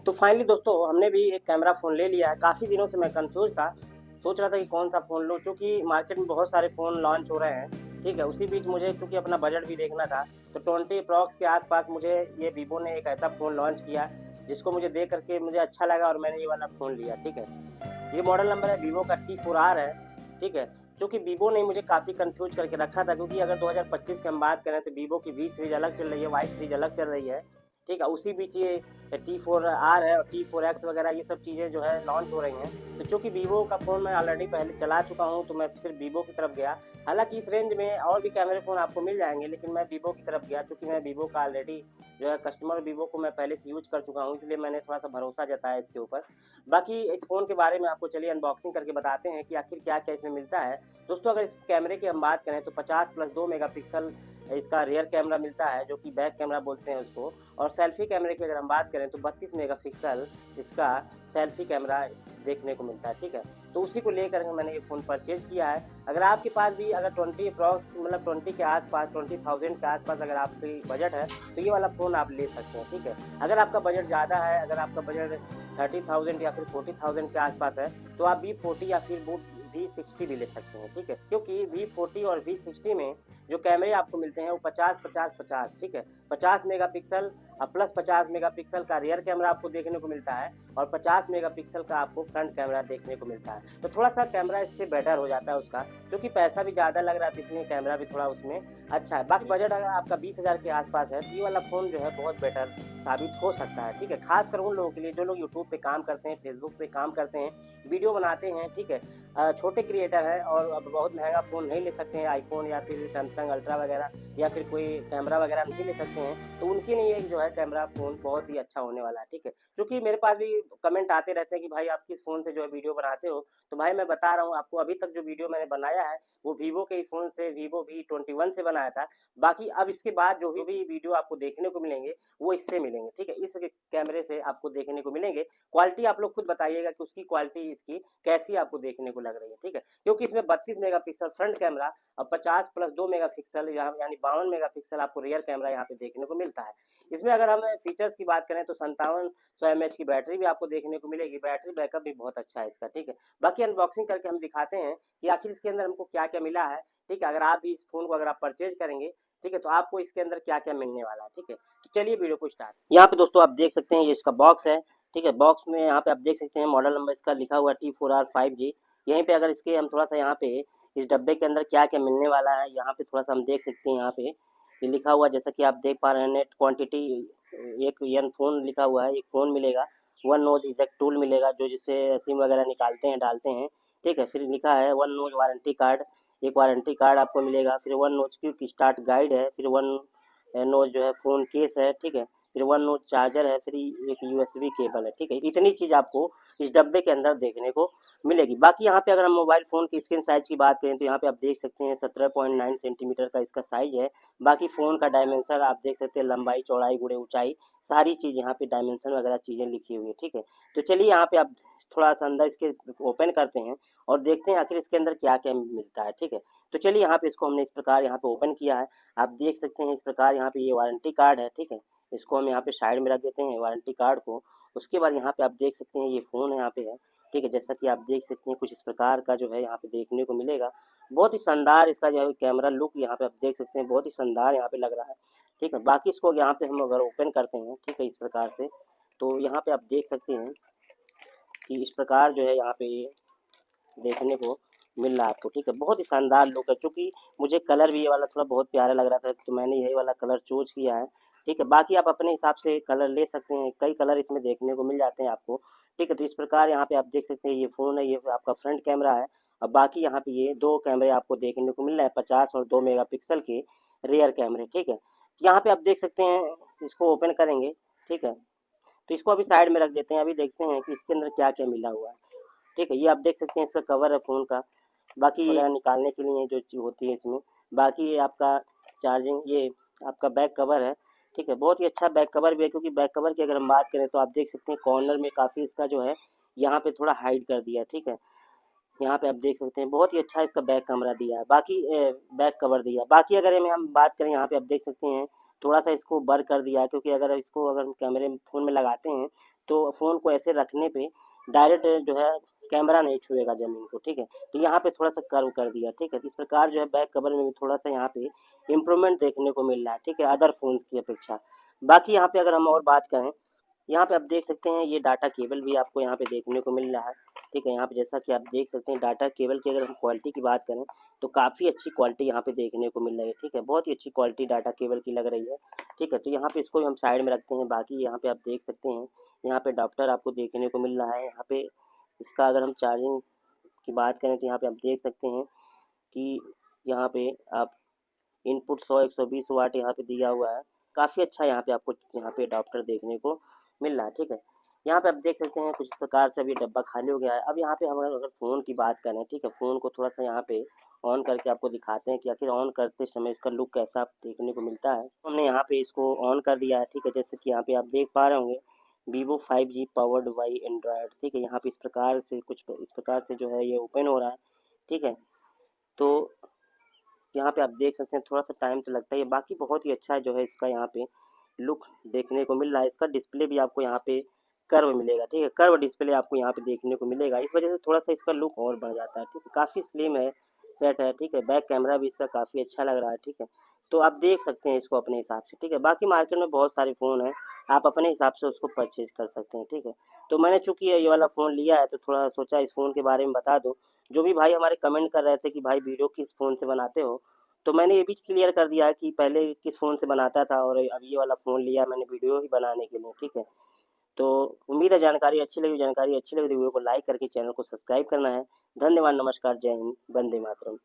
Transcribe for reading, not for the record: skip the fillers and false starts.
तो फाइनली दोस्तों हमने भी एक कैमरा फ़ोन ले लिया है। काफ़ी दिनों से मैं कन्फ्यूज़ था, सोच रहा था कि कौन-सा फ़ोन लूँ क्योंकि मार्केट में बहुत सारे फ़ोन लॉन्च हो रहे हैं, ठीक है? उसी बीच मुझे क्योंकि अपना बजट भी देखना था, तो 20 अप्रॉक्स के आस-पास मुझे ये वीवो ने एक ऐसा फ़ोन लॉन्च किया, जिसको मुझे देख कर के मुझे अच्छा लगा और मैंने ये वाला फ़ोन लिया, ठीक है? ये मॉडल नंबर है वीवो का T4R है, ठीक है? क्योंकि वीवो ने मुझे काफ़ी कन्फ्यूज़ करके रखा था क्योंकि अगर 2025 की हम बात करें तो वीवो की वी सीरीज़ अलग चल रही है, वाई सीरीज़ अलग चल रही है, ठीक है? उसी बीच ये T4R है और T4X वगैरह ये सब चीज़ें जो है लॉन्च हो रही हैं। तो चूँकि वीवो का फ़ोन मैं ऑलरेडी पहले चला चुका हूँ, तो मैं सिर्फ़ वीवो की तरफ गया। हालाँकि इस रेंज में और भी कैमरे फ़ोन आपको मिल जाएँगे, लेकिन मैं वीवो की तरफ गया क्योंकि मैं वीवो का ऑलरेडी जो है कस्टमर वीवो को मैं पहले से यूज़ कर चुका हूँ, इसलिए मैंने थोड़ा-सा भरोसा जताया इसके ऊपर। बाकी इस फ़ोन के बारे में आपको चलिए अनबॉक्सिंग करके बताते हैं कि आखिर क्या-क्या इसमें मिलता है। दोस्तों अगर इस कैमरे की हम बात करें तो 50 प्लस 2 मेगापिक्सल इसका रियर कैमरा मिलता है, जो कि बैक कैमरा बोलते हैं उसको। और सेल्फी कैमरे की अगर हम बात करें तो 32 मेगापिक्सल इसका सेल्फी कैमरा देखने को मिलता है, ठीक है? तो उसी को लेकर के मैंने ये फ़ोन परचेज़ किया है। अगर आपके पास भी अगर 20 अप्रॉक्स मतलब 20 के आस-पास 20,000 के आस-पास अगर आपकी बजट है, तो ये वाला फ़ोन आप ले सकते हैं, ठीक है? अगर आपका बजट ज़्यादा है, अगर आपका बजट 30,000 या फिर 40,000 के आस-पास है, तो आप V40 या फिर वो V60 भी ले सकते हैं, ठीक है? क्योंकि V40 और V60 में जो कैमरे आपको मिलते हैं वो 50-50-50, ठीक है? 50 मेगापिक्सल प्लस 50 मेगापिक्सल का रियर कैमरा आपको देखने को मिलता है और 50 मेगापिक्सल का आपको फ्रंट कैमरा देखने को मिलता है। तो थोड़ा-सा कैमरा इससे बेटर हो जाता है उसका, क्योंकि पैसा भी ज़्यादा लग रहा है, तो इसलिए कैमरा भी थोड़ा उसमें अच्छा है। बाकी बजट अगर आपका 20,000 के आस-पास है, तो ये वाला फ़ोन जो है बहुत बेटर साबित हो सकता है, ठीक है? ख़ासकर उन लोगों के लिए जो लोग यूट्यूब पे काम करते हैं, फेसबुक पे काम करते हैं, वीडियो बनाते हैं, ठीक है? छोटे क्रिएटर हैं और अब बहुत महँगा फ़ोन नहीं ले सकते हैं, आईफ़ोन या फिर सैमसंग अल्ट्रा वगैरह या फिर कोई कैमरा वगैरह नहीं ले सकते हैं, तो उनके लिए जो है कैमरा फ़ोन बहुत ही अच्छा होने वाला है, ठीक है? क्योंकि मेरे पास भी कमेंट आते रहते हैं कि भाई आप किस फ़ोन से जो है वीडियो बनाते हो? तो भाई मैं बता रहा हूँ आपको, अभी तक जो वीडियो मैंने बनाया है, वो वीवो के ही फ़ोन से वीवो V21 से बनाया था। बाकी अब इसके बाद जो भी वीडियो आपको देखने को मिलेंगे, वो इससे मिलेंगे, ठीक है? इस कैमरे से आपको देखने को मिलेंगे। क्वालिटी आप लोग खुद बताइएगा कि उसकी क्वालिटी इसकी कैसी आपको देखने को लग रही है, ठीक है? क्योंकि इसमें 32 मेगापिक्सल फ्रंट कैमरा और 50 प्लस 2 मेगापिक्सल यानी 52 मेगापिक्सल आपको रियर कैमरा यहाँ पे देखने को मिलता है। इसमें अगर हम फीचर्स की बात करें तो 5700 एमएच की बैटरी भी आपको देखने को मिलेगी, बैटरी बैकअप भी बहुत अच्छा है इसका, ठीक है? बाकी अनबॉक्सिंग करके हम दिखाते हैं कि आखिर इसके अंदर हमको क्या-क्या मिला है, ठीक है? अगर आप भी इस फ़ोन को अगर आप परचेज़ करेंगे, ठीक है? तो आपको इसके अंदर क्या-क्या मिलने वाला है, ठीक है? तो चलिए वीडियो को स्टार्ट। यहाँ पे दोस्तों आप देख सकते हैं ये इसका बॉक्स है, ठीक है? बॉक्स में यहाँ पे आप देख सकते हैं मॉडल नंबर इसका लिखा हुआ है T4R5G। यहीं पे अगर इसके हम थोड़ा-सा यहाँ पे इस डब्बे के अंदर क्या-क्या मिलने वाला है, यहाँ पे थोड़ा-सा हम देख सकते हैं यहाँ पे, ये लिखा हुआ जैसा कि आप देख पा रहे हैं नेट क्वांटिटी एक ईयरफ़ोन लिखा हुआ है, एक फ़ोन मिलेगा, वन नोज इजेक्ट टूल मिलेगा जो जिससे सिम वगैरह निकालते हैं, डालते हैं, ठीक है? फिर लिखा है वन नोज वारंटी कार्ड, एक वारंटी कार्ड आपको मिलेगा, फिर one nos quick start guide है, फिर वन नोज जो है फ़ोन केस है, ठीक है? फिर वन नोज चार्जर है, फिर एक यूएसबी केबल है, ठीक है? इतनी चीज़ आपको इस डब्बे के अंदर देखने को मिलेगी। बाकी यहाँ पे अगर हम मोबाइल फ़ोन की स्क्रीन साइज़ की बात करें तो यहाँ पे आप देख सकते हैं 17.9 सेंटीमीटर का इसका साइज़ है। बाकी फ़ोन का डायमेंशन आप देख सकते हैं, लंबाई, चौड़ाई, गुणे ऊँचाई, सारी चीज़ यहाँ पे डायमेंशन वगैरह चीज़ें लिखी हुई है, ठीक है? तो चलिए यहाँ पे आप थोड़ा-सा अंदर इसके ओपन करते हैं और देखते हैं आखिर इसके अंदर क्या-क्या मिलता है, ठीक है? तो चलिए यहाँ पे इसको हमने इस प्रकार यहाँ पे ओपन किया है। आप देख सकते हैं इस प्रकार यहाँ पे ये वारंटी कार्ड है, ठीक है? इसको हम यहाँ पे साइड में रख देते हैं वारंटी कार्ड को। उसके बाद यहाँ पे आप देख सकते हैं ये फ़ोन यहाँ पे है, ठीक है? जैसा कि आप देख सकते हैं कुछ इस प्रकार का जो है यहाँ पे देखने को मिलेगा। बहुत ही शानदार इसका जो है कैमरा लुक यहाँ पे आप देख सकते हैं, बहुत ही शानदार यहाँ पे लग रहा है, ठीक है? बाकी इसको यहाँ पे हम अगर ओपन करते हैं, ठीक है? इस प्रकार से, तो यहाँ पे आप देख सकते हैं कि इस प्रकार जो है यहाँ पे देखने को मिल रहा है आपको, ठीक है? बहुत ही शानदार लुक है, चूँकि मुझे कलर भी ये वाला थोड़ा बहुत प्यारा लग रहा था, तो मैंने यही वाला कलर चूज़ किया है, ठीक है? बाकी आप अपने हिसाब से कलर ले सकते हैं, कई कलर इसमें देखने को मिल जाते हैं आपको, ठीक है? तो इस प्रकार यहाँ पे आप देख सकते हैं ये फ़ोन है, ये आपका फ्रंट कैमरा है और बाकी यहाँ पे ये 2 कैमरे आपको देखने को मिल रहे हैं, 50 और 2 मेगापिक्सल के रियर कैमरे, ठीक है? यहाँ पे आप देख सकते हैं, इसको ओपन करेंगे, ठीक है? तो इसको अभी साइड में रख देते हैं, अभी देखते हैं कि इसके अंदर क्या-क्या मिला हुआ है, ठीक है? ये आप देख सकते हैं इसका कवर है फ़ोन का। बाकी वगैरह निकालने के लिए जो चीज़ होती है इसमें, बाकी ये आपका चार्जिंग ये आपका बैक कवर है, ठीक है? बहुत ही अच्छा बैक कवर भी है, क्योंकि बैक कवर की अगर हम बात करें तो आप देख सकते हैं कॉर्नर में काफ़ी इसका जो है यहाँ पे थोड़ा हाइड कर दिया है, ठीक है? यहाँ पे आप देख सकते हैं बहुत ही अच्छा इसका बैक कैमरा दिया है, बाकी बैक कवर दिया है। बाकी अगर हम बात करें यहाँ पे आप देख सकते हैं थोड़ा सा इसको बर कर दिया है, क्योंकि अगर इसको अगर हम कैमरे में फ़ोन में लगाते हैं तो फ़ोन को ऐसे रखने पे डायरेक्ट जो है कैमरा नहीं छुएगा ज़मीन को, ठीक है। तो यहाँ पे थोड़ा सा कर्व कर दिया, ठीक है। तो इस प्रकार जो है बैक कवर में भी थोड़ा सा यहाँ पे इम्प्रूवमेंट देखने को मिल रहा है, ठीक है, अदर फ़ोन्स की अपेक्षा। बाकी यहाँ पे अगर हम और बात करें, यहाँ पे आप देख सकते हैं ये डाटा केबल भी आपको यहाँ पे देखने को मिल रहा है, ठीक है। यहाँ पे जैसा कि आप देख सकते हैं डाटा केबल की अगर हम क्वालिटी की बात करें तो काफ़ी अच्छी क्वालिटी यहाँ पे देखने को मिल रही है, ठीक है। बहुत ही अच्छी क्वालिटी डाटा केबल की लग रही है, ठीक है। तो यहाँ पे इसको भी हम साइड में रखते हैं। बाकी यहाँ पे आप देख सकते हैं यहाँ पे अडॉप्टर आपको देखने को मिल रहा है। यहाँ पे इसका अगर हम चार्जिंग की बात करें तो यहाँ पे आप देख सकते हैं कि यहाँ पे आप इनपुट 100-120 वाट यहाँ पे दिया हुआ है। काफ़ी अच्छा यहाँ पे आपको यहाँ पे अडॉप्टर देखने को मिल रहा है, ठीक है। यहाँ पे आप देख सकते हैं कुछ इस प्रकार से अभी डब्बा खाली हो गया है। अब यहाँ पे हम अगर फ़ोन की बात करें, ठीक है, फ़ोन को थोड़ा सा यहाँ पे ऑन करके आपको दिखाते हैं कि आखिर ऑन करते समय इसका लुक कैसा देखने को मिलता है। तो हमने यहाँ पे इसको ऑन कर दिया है, ठीक है। जैसे कि यहाँ पे आप देख पा रहे होंगे Vivo 5G powered by Android, ठीक है। यहाँ पे इस प्रकार से कुछ इस प्रकार से जो है ये ओपन हो रहा है, ठीक है। तो यहाँ पे आप देख सकते हैं थोड़ा सा टाइम तो लगता ही है, बाकी बहुत ही अच्छा है जो है इसका यहाँ पे लुक देखने को मिल रहा है। इसका डिस्प्ले भी आपको यहाँ पे कर्व मिलेगा, ठीक है, कर्व डिस्प्ले आपको यहाँ पे देखने को मिलेगा। इस वजह से थोड़ा सा इसका लुक और बढ़ जाता है, ठीक है। काफ़ी स्लिम है, सेट है, ठीक है। बैक कैमरा भी इसका काफ़ी अच्छा लग रहा है, ठीक है। तो आप देख सकते हैं इसको अपने हिसाब से, ठीक है। बाकी मार्केट में बहुत सारे फ़ोन हैं, आप अपने हिसाब से उसको परचेज कर सकते हैं, ठीक है। तो मैंने चूँकि ये वाला फ़ोन लिया है तो थोड़ा सोचा इस फ़ोन के बारे में बता दूँ। जो भी भाई हमारे कमेंट कर रहे थे कि भाई वीडियो किस फ़ोन से बनाते हो, तो मैंने ये भी क्लियर कर दिया है कि पहले किस फ़ोन से बनाता था और अब ये वाला फ़ोन लिया मैंने वीडियो ही बनाने के लिए, ठीक है। तो उम्मीद है जानकारी अच्छी लगी तो वीडियो को लाइक करके चैनल को सब्सक्राइब करना है। धन्यवाद, नमस्कार, जय हिंद, वंदे मातरम।